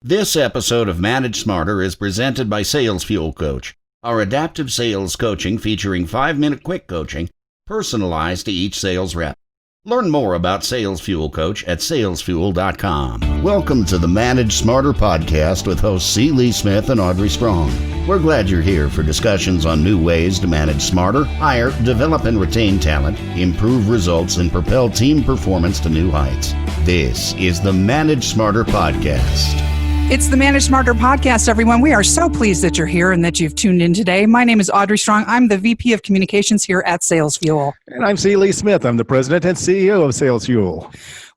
This episode of Manage Smarter is presented by Sales Fuel Coach, our adaptive sales coaching featuring 5-minute quick coaching personalized to each sales rep. Learn more about Sales Fuel Coach at salesfuel.com. Welcome to the Manage Smarter podcast with hosts C. Lee Smith and Audrey Strong. We're glad you're here for discussions on new ways to manage smarter, hire, develop and retain talent, improve results, and propel team performance to new heights. This is the Manage Smarter podcast. It's the Manage Smarter podcast, everyone. We are so pleased that you're here and that you've tuned in today. My name is Audrey Strong. I'm the VP of Communications here at Sales Fuel. And I'm C. Lee Smith. I'm the President and CEO of Sales Fuel.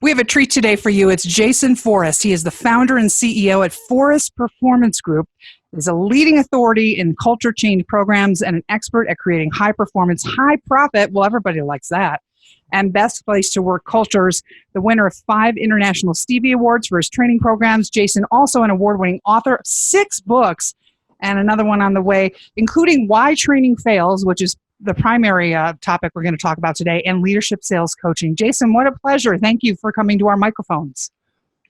We have a treat today for you. It's Jason Forrest. He is the founder and CEO at Forrest Performance Group. He's a leading authority in culture change programs and an expert at creating high performance, high profit. Well, everybody likes that. And best place to work cultures, the winner of 5 international Stevie Awards for his training programs. Jason, also an award-winning author of 6 books and another one on the way, including Why Training Fails, which is the primary topic we're going to talk about today, and leadership sales coaching. Jason, what a pleasure. Thank you for coming to our microphones.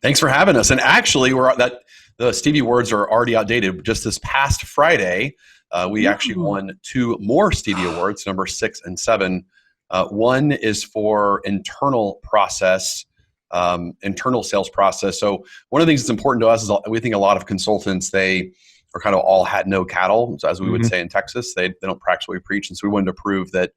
Thanks for having us. And actually, the Stevie Awards are already outdated. Just this past Friday, we actually won 2 more Stevie Awards, number 6 and 7. One is for internal sales process. So one of the things that's important to us is we think a lot of consultants, they are kind of all hat, no cattle, as we would say in Texas. They don't practice what we preach. And so we wanted to prove that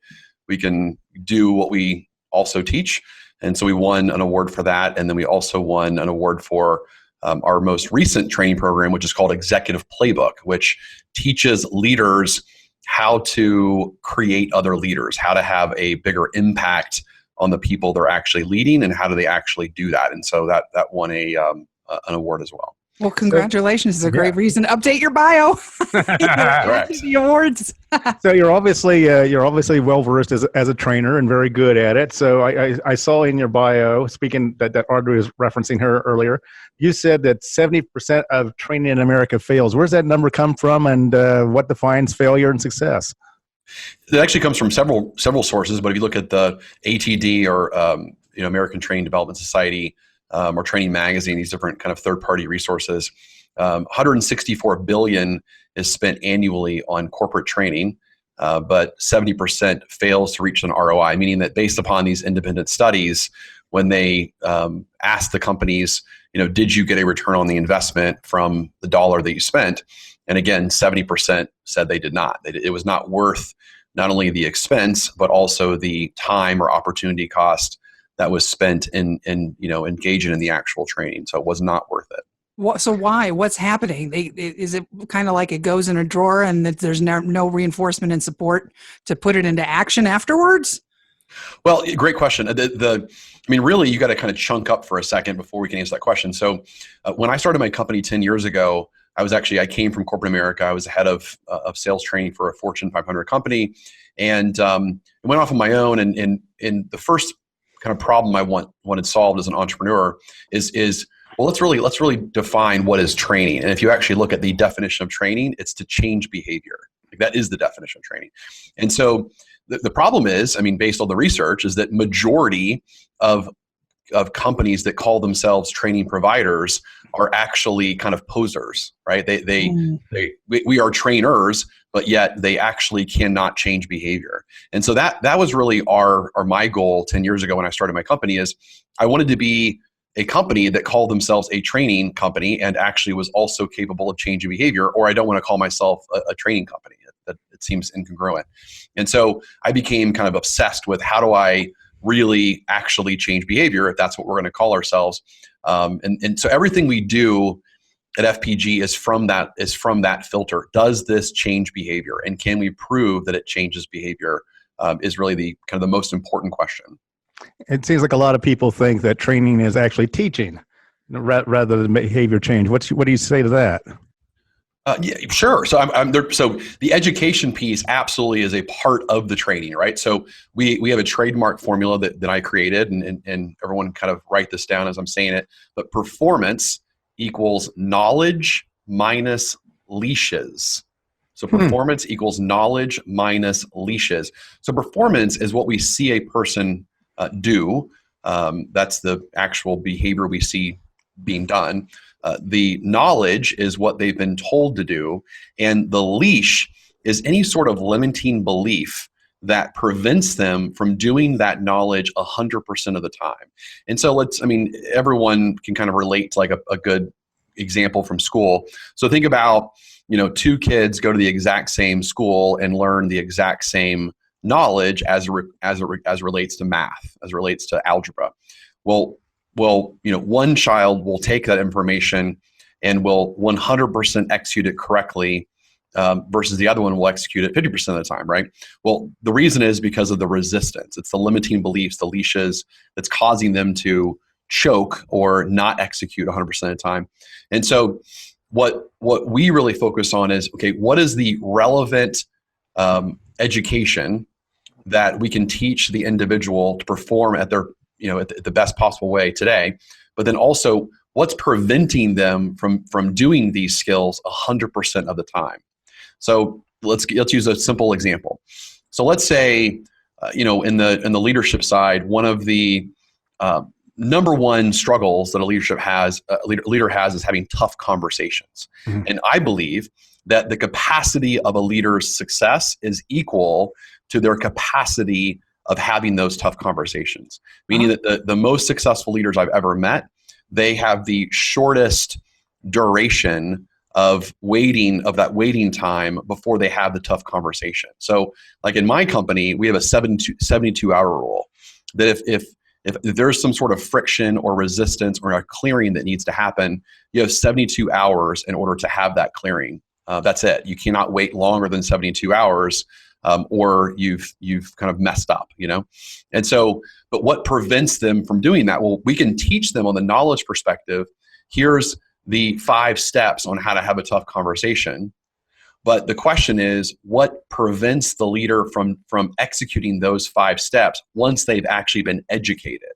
we can do what we also teach. And so we won an award for that. And then we also won an award for our most recent training program, which is called Executive Playbook, which teaches leaders how to create other leaders, how to have a bigger impact on the people they're actually leading, and how do they actually do that. And so that won an award as well. Well, congratulations. It's a great reason to update your bio. The awards. So you're obviously well-versed as a trainer and very good at it. So I saw in your bio, speaking that Audrey was referencing her earlier, you said that 70% of training in America fails. Where's that number come from, and what defines failure and success? It actually comes from several sources, but if you look at the ATD or American Training Development Society, or Training Magazine, these different kind of third-party resources, $164 billion is spent annually on corporate training, but 70% fails to reach an ROI, meaning that based upon these independent studies, when they ask the companies, did you get a return on the investment from the dollar that you spent? And again, 70% said they did not. It was not worth not only the expense, but also the time or opportunity cost that was spent in engaging in the actual training. So it was not worth it. So why? What's happening? Is it kind of like it goes in a drawer and that there's no reinforcement and support to put it into action afterwards? Well, great question. Really, you got to kind of chunk up for a second before we can answer that question. So when I started my company 10 years ago, I came from corporate America. I was the head of sales training for a Fortune 500 company, and went off on my own. And the first kind of problem I wanted solved as an entrepreneur is let's really define what is training. And if you actually look at the definition of training, it's to change behavior. That is the definition of training. And so the problem is, based on the research, is that majority of companies that call themselves training providers are actually kind of posers, right? We are trainers, but yet they actually cannot change behavior. And so that was really my goal 10 years ago when I started my company. Is I wanted to be a company that called themselves a training company and actually was also capable of changing behavior, or I don't want to call myself a training company. It seems incongruent. And so I became kind of obsessed with how do I really actually change behavior, if that's what we're going to call ourselves. And so everything we do at FPG is from that filter. Does this change behavior, and can we prove that it changes behavior? Is really the kind of the most important question. It seems like a lot of people think that training is actually teaching rather than behavior change. What do you say to that? Yeah, sure. So I'm there. So the education piece absolutely is a part of the training, right? So we have a trademark formula that I created, and everyone kind of write this down as I'm saying it. But performance equals knowledge minus leashes. So performance equals knowledge minus leashes. So performance is what we see a person do. That's the actual behavior we see being done. The knowledge is what they've been told to do, and the leash is any sort of limiting belief that prevents them from doing that knowledge 100% of the time. And so everyone can kind of relate to like a good example from school. So think about, two kids go to the exact same school and learn the exact same knowledge as relates to math, as relates to algebra. Well, one child will take that information and will 100% execute it correctly, versus the other one will execute it 50% of the time, right? Well, the reason is because of the resistance. It's the limiting beliefs, the leashes, that's causing them to choke or not execute 100% of the time. And so what we really focus on is, okay, what is the relevant education that we can teach the individual to perform at their, at the best possible way today, but then also what's preventing them from doing these skills 100% of the time. So let's use a simple example. So let's say, in the leadership side, one of the number one struggles that a leader has is having tough conversations. Mm-hmm. And I believe that the capacity of a leader's success is equal to their capacity of having those tough conversations. Meaning that the most successful leaders I've ever met, they have the shortest duration of that waiting time before they have the tough conversation. So like in my company, we have a 72-hour rule that if there's some sort of friction or resistance or a clearing that needs to happen, you have 72 hours in order to have that clearing. That's it. You cannot wait longer than 72 hours, or you've kind of messed up, And so, but what prevents them from doing that? Well, we can teach them on the knowledge perspective. Here's the 5 steps on how to have a tough conversation. But the question is, what prevents the leader from executing those 5 steps once they've actually been educated?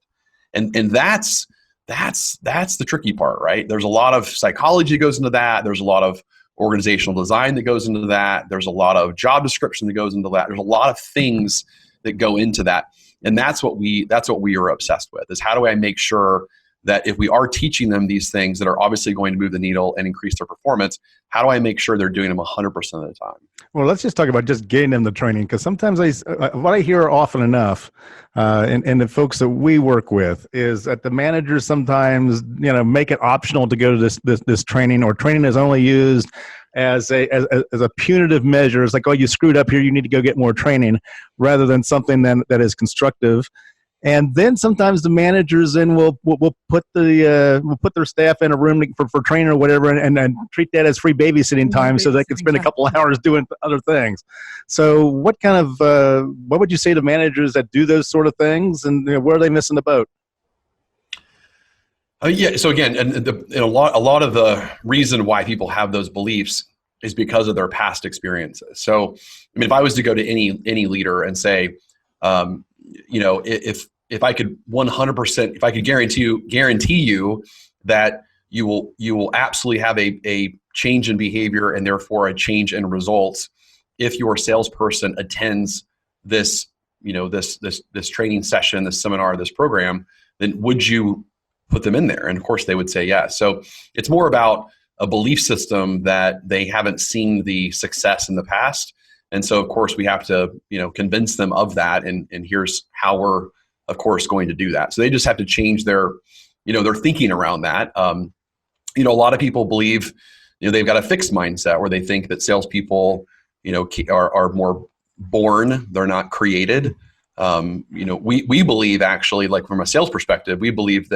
And that's the tricky part, right? There's a lot of psychology that goes into that. There's a lot of organizational design that goes into that. There's a lot of job description that goes into that. There's a lot of things that go into that. And that's what we are obsessed with, is how do I make sure that if we are teaching them these things that are obviously going to move the needle and increase their performance, how do I make sure they're doing them 100% of the time? Well, let's just talk about just getting them the training, because sometimes what I hear often enough, and the folks that we work with, is that the managers sometimes make it optional to go to this training, or training is only used as a punitive measure. It's like, oh, you screwed up here, you need to go get more training, rather than something that is constructive. And then sometimes the managers then will put their staff in a room for training or whatever, and treat that as free babysitting time, so they can spend a couple of hours doing other things. So what would you say to managers that do those sort of things, and where are they missing the boat? Yeah. So again, and a lot of the reason why people have those beliefs is because of their past experiences. So, I mean, if I was to go to any leader and say, if I could 100%, if I could guarantee you that you will absolutely have a change in behavior and therefore a change in results if your salesperson attends this training session, this seminar, this program, then would you put them in there? And of course they would say yes. So it's more about a belief system that they haven't seen the success in the past. And so, of course, we have to, convince them of that. And here's how we're, of course, going to do that. So they just have to change their thinking around that. A lot of people believe, they've got a fixed mindset where they think that salespeople, are more born, they're not created. We believe, actually, like from a sales perspective, we believe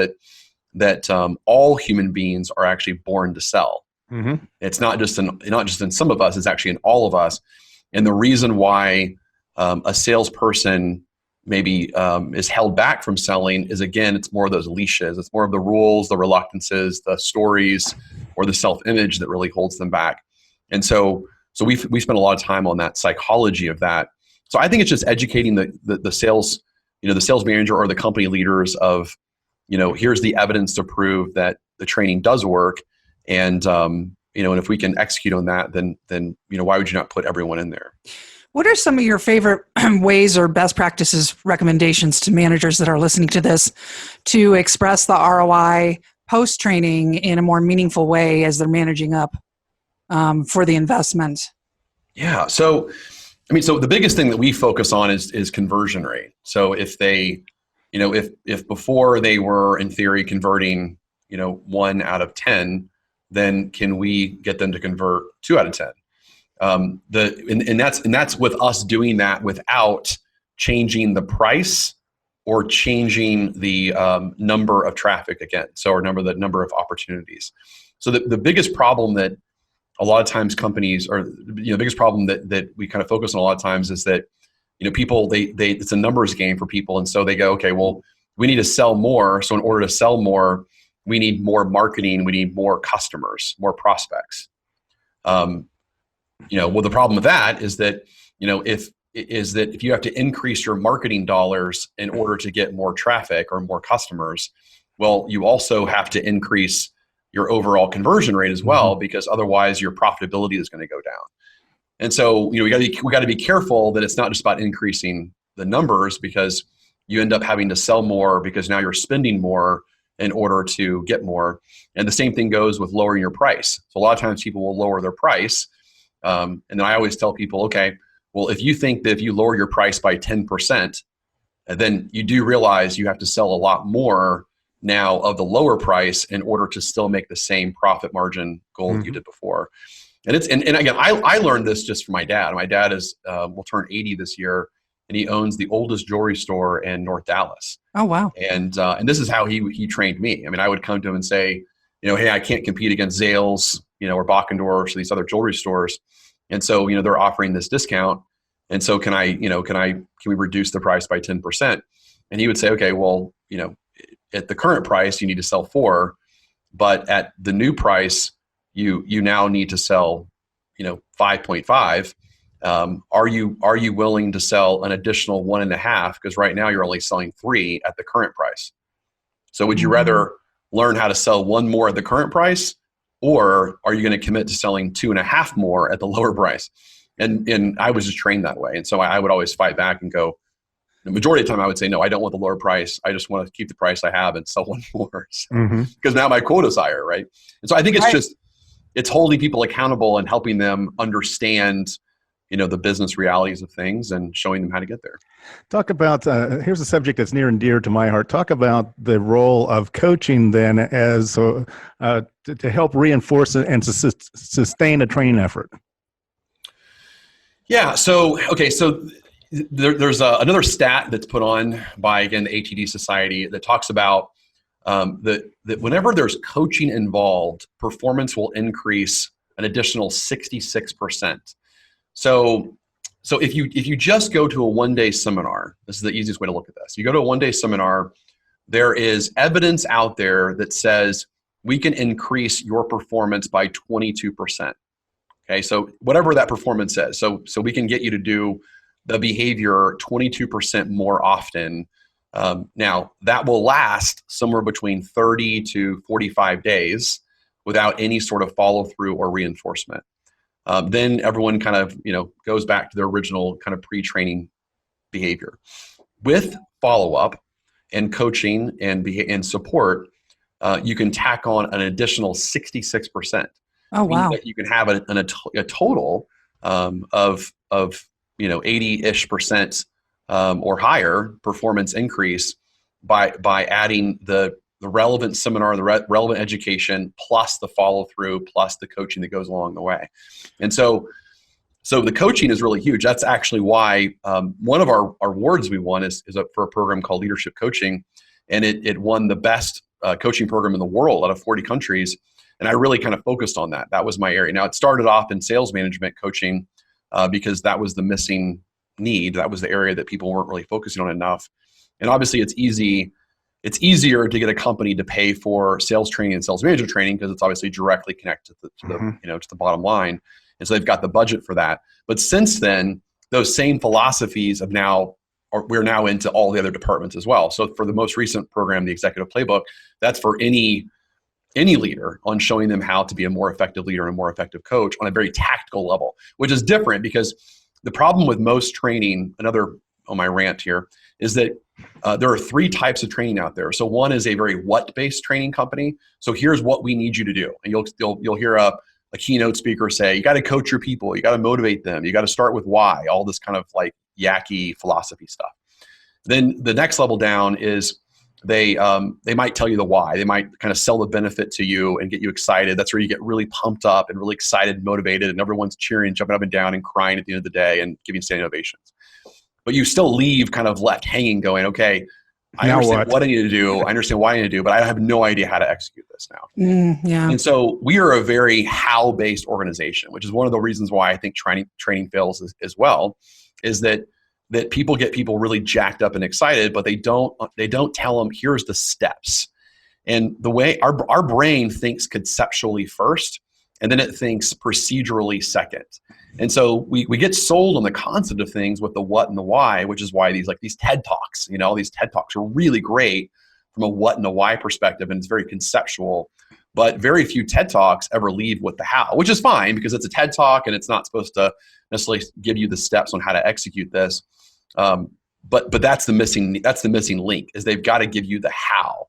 that all human beings are actually born to sell. Mm-hmm. It's not just in some of us, it's actually in all of us. And the reason why a salesperson maybe is held back from selling is, again, it's more of those leashes. It's more of the rules, the reluctances, the stories, or the self-image that really holds them back. And so we spend a lot of time on that psychology of that. So I think it's just educating the sales, the sales manager or the company leaders of, here's the evidence to prove that the training does work. And and if we can execute on that, then why would you not put everyone in there? What are some of your favorite ways or best practices recommendations to managers that are listening to this to express the ROI post-training in a more meaningful way as they're managing up for the investment? Yeah. So, so the biggest thing that we focus on is conversion rate. So if they, if before they were in theory converting, 1 out of 10, then can we get them to convert 2 out of 10? And that's with us doing that without changing the price or changing the number of traffic again. So, or the number of opportunities. So the biggest problem that a lot of times companies, or the biggest problem that we kind of focus on a lot of times is that people they it's a numbers game for people, and so they go, okay, well, we need to sell more. So in order to sell more, we need more marketing, we need more customers, more prospects. Well, the problem with that is that if you have to increase your marketing dollars in order to get more traffic or more customers, well, you also have to increase your overall conversion rate as well, because otherwise your profitability is going to go down. And so, we got to be careful that it's not just about increasing the numbers, because you end up having to sell more because now you're spending more in order to get more. And the same thing goes with lowering your price. So a lot of times people will lower their price. And then I always tell people, okay, well, if you think that if you lower your price by 10%, then you do realize you have to sell a lot more now of the lower price in order to still make the same profit margin goal that you did before. And again, I learned this just from my dad. My dad will turn 80 this year, and he owns the oldest jewelry store in North Dallas. Oh, wow. And this is how he trained me. I would come to him and say, hey, I can't compete against Zales, or Bachendorf's, or these other jewelry stores. And so, they're offering this discount. And so can we reduce the price by 10%? And he would say, okay, well, at the current price, you need to sell 4, but at the new price, you now need to sell, 5.5. Are you willing to sell an additional 1.5? Because right now you're only selling 3 at the current price. So would you rather learn how to sell 1 more at the current price, or are you going to commit to selling 2.5 more at the lower price? And I was just trained that way. And so I would always fight back and go, the majority of the time I would say, no, I don't want the lower price. I just want to keep the price I have and sell 1 more. Because now my quota's higher, right? And so I think it's holding people accountable and helping them understand, the business realities of things and showing them how to get there. Talk about, here's a subject that's near and dear to my heart. Talk about the role of coaching then as to help reinforce and to sustain a training effort. Yeah. So there's another stat that's put on by, again, the ATD Society that talks about that whenever there's coaching involved, performance will increase an additional 66%. So if you just go to a one-day seminar, this is the easiest way to look at this. You go to a one-day seminar, there is evidence out there that says we can increase your performance by 22%. Okay, so whatever that performance is, so we can get you to do the behavior 22% more often. Now, that will last somewhere between 30 to 45 days without any sort of follow-through or reinforcement. Then everyone kind of goes back to their original kind of pre-training behavior. With follow-up and coaching and support, you can tack on an additional 66%. Oh, wow. That you can have a total of 80-ish% or higher performance increase by adding the relevant seminar, the relevant education, plus the follow through, plus the coaching that goes along the way. And so the coaching is really huge. That's actually why one of our awards we won is for a program called Leadership Coaching, and it won the best coaching program in the world out of 40 countries. And I really kind of focused on that. That was my area. Now, it started off in sales management coaching because that was the missing need. That was the area that people weren't really focusing on enough. And obviously, it's easier to get a company to pay for sales training and sales management training because it's obviously directly connected to the bottom line. And so they've got the budget for that. But since then, those same philosophies we're now into all the other departments as well. So for the most recent program, the Executive Playbook, that's for any leader on showing them how to be a more effective leader and a more effective coach on a very tactical level, which is different because the problem with most training, another on my rant here, is that there are 3 types of training out there. So one is a very what-based training company. So here's what we need you to do. And you'll hear a keynote speaker say, you got to coach your people. You got to motivate them. You got to start with why, all this kind of like yucky philosophy stuff. Then the next level down is they might tell you the why. They might kind of sell the benefit to you and get you excited. That's where you get really pumped up and really excited and motivated, and everyone's cheering, jumping up and down and crying at the end of the day and giving standing ovations. But you still leave kind of left hanging going, okay, I understand what I need to do. I understand why I need to do, but I have no idea how to execute this now. Yeah. And so we are a very how-based organization, which is one of the reasons why I think training fails as well, is that people get people really jacked up and excited, but they don't tell them, here's the steps. And the way our brain thinks conceptually first, and then it thinks procedurally second. And so we get sold on the concept of things with the what and the why, which is why these TED Talks, these TED Talks are really great from a what and a why perspective, and it's very conceptual. But very few TED Talks ever leave with the how, which is fine because it's a TED Talk and it's not supposed to necessarily give you the steps on how to execute this. But that's the missing link, is they've got to give you the how.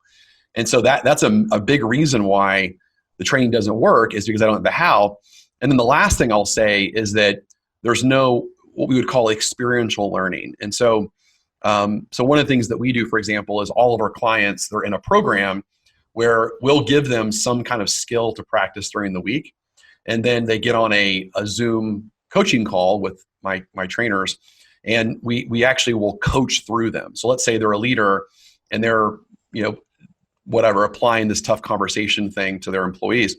And so that's a big reason why the training doesn't work, is because I don't have the how. And then the last thing I'll say is that there's no what we would call experiential learning. And so one of the things that we do, for example, is all of our clients, they're in a program where we'll give them some kind of skill to practice during the week. And then they get on a Zoom coaching call with my trainers, and we actually will coach through them. So let's say they're a leader and they're, applying this tough conversation thing to their employees.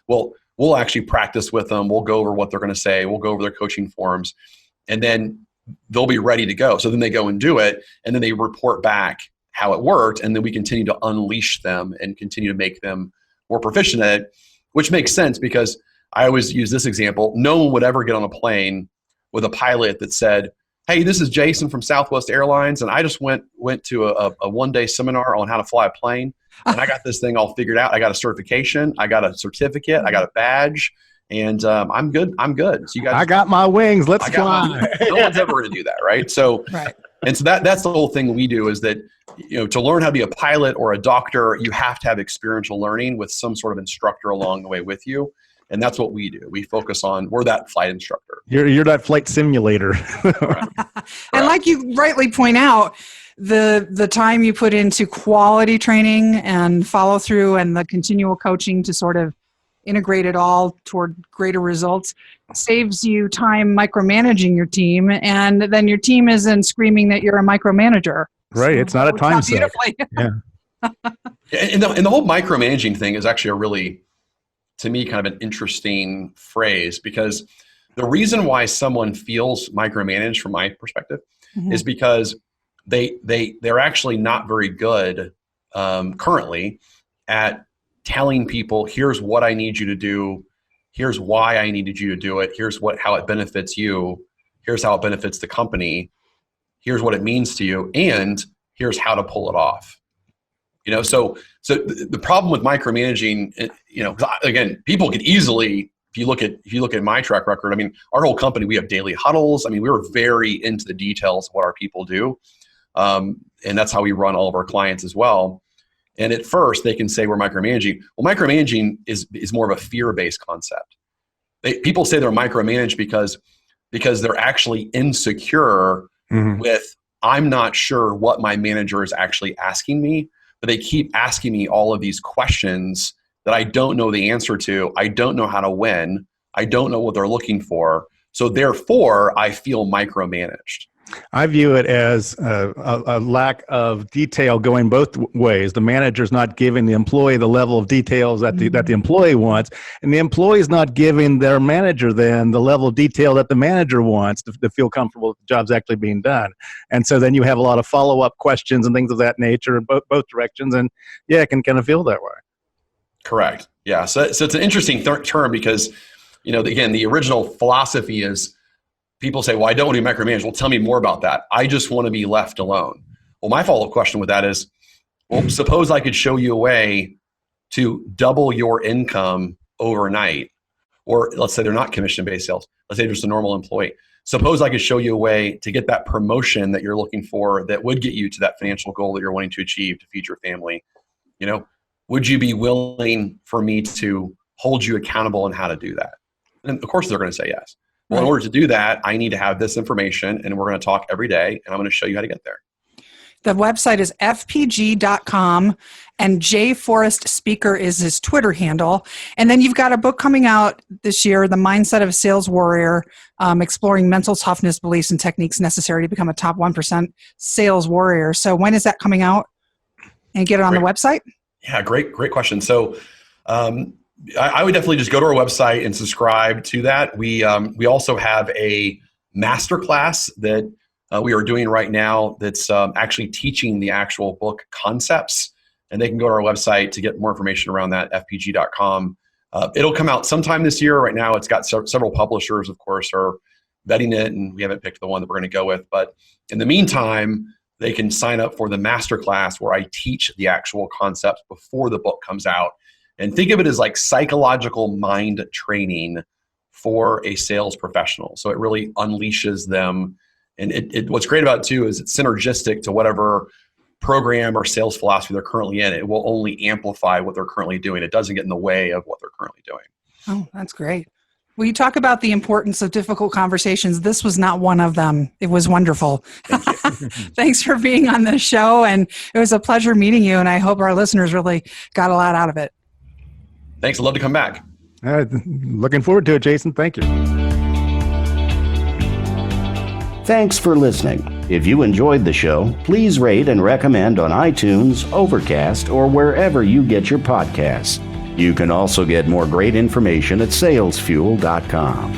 Well, we'll actually practice with them. We'll go over what they're going to say. We'll go over their coaching forms, and then they'll be ready to go. So then they go and do it, and then they report back how it worked, and then we continue to unleash them and continue to make them more proficient at it, which makes sense because I always use this example. No one would ever get on a plane with a pilot that said, hey, this is Jason from Southwest Airlines, and I just went to a one-day seminar on how to fly a plane, and I got this thing all figured out. I got a certification, I got a certificate, I got a badge, and I'm good. So you guys, I got my wings. Let's fly. No one's ever going to do that, right? So, Right. And so that's the whole thing we do, is that to learn how to be a pilot or a doctor, you have to have experiential learning with some sort of instructor along the way with you. And that's what we do. We focus on, we're that flight instructor. You're that flight simulator. And like you rightly point out, the time you put into quality training and follow through and the continual coaching to sort of integrate it all toward greater results saves you time micromanaging your team, and then your team isn't screaming that you're a micromanager. Right. It's not a time suck. Yeah. And the whole micromanaging thing is actually a really, to me, kind of an interesting phrase, because the reason why someone feels micromanaged, from my perspective, is because they're actually not very good currently at telling people, here's what I need you to do, here's why I needed you to do it, here's how it benefits you, here's how it benefits the company, here's what it means to you, and here's how to pull it off. So the problem with micromanaging, again, people could easily, if you look at my track record, I mean, our whole company, we have daily huddles. I mean, we're very into the details of what our people do. And that's how we run all of our clients as well. And at first they can say we're micromanaging. Well, micromanaging is more of a fear-based concept. People say they're micromanaged because they're actually insecure with, I'm not sure what my manager is actually asking me, but they keep asking me all of these questions that I don't know the answer to. I don't know how to win. I don't know what they're looking for. So therefore, I feel micromanaged. I view it as a lack of detail going both ways. The manager's not giving the employee the level of details that the employee wants, and the employee's not giving their manager then the level of detail that the manager wants to feel comfortable that the job's actually being done. And so then you have a lot of follow-up questions and things of that nature, both directions, and yeah, it can kind of feel that way. Correct. Yeah. So it's an interesting term because, again, the original philosophy is, people say, well, I don't want to be micromanaged. Well, tell me more about that. I just want to be left alone. Well, my follow-up question with that is, well, suppose I could show you a way to double your income overnight. Or let's say they're not commission-based sales. Let's say they're just a normal employee. suppose I could show you a way to get that promotion that you're looking for that would get you to that financial goal that you're wanting to achieve to feed your family. Would you be willing for me to hold you accountable on how to do that? And of course, they're going to say yes. Well, in order to do that, I need to have this information, and we're going to talk every day, and I'm going to show you how to get there. The website is fpg.com, and J Forrest Speaker is his Twitter handle. And then you've got a book coming out this year, The Mindset of a Sales Warrior, exploring mental toughness, beliefs, and techniques necessary to become a top 1% sales warrior. So when is that coming out? And get it on the website? Yeah, great question. So I would definitely just go to our website and subscribe to that. We also have a masterclass that we are doing right now that's actually teaching the actual book concepts, and they can go to our website to get more information around that, fpg.com. It'll come out sometime this year. Right now, it's got several publishers, of course, are vetting it, and we haven't picked the one that we're going to go with. But in the meantime, they can sign up for the masterclass where I teach the actual concepts before the book comes out. And think of it as like psychological mind training for a sales professional. So it really unleashes them. And what's great about it too is it's synergistic to whatever program or sales philosophy they're currently in. It will only amplify what they're currently doing. It doesn't get in the way of what they're currently doing. Oh, that's great. Well, you talk about the importance of difficult conversations. This was not one of them. It was wonderful. Thanks for being on the show. And it was a pleasure meeting you. And I hope our listeners really got a lot out of it. Thanks. I'd love to come back. Looking forward to it, Jason. Thank you. Thanks for listening. If you enjoyed the show, please rate and recommend on iTunes, Overcast, or wherever you get your podcasts. You can also get more great information at salesfuel.com.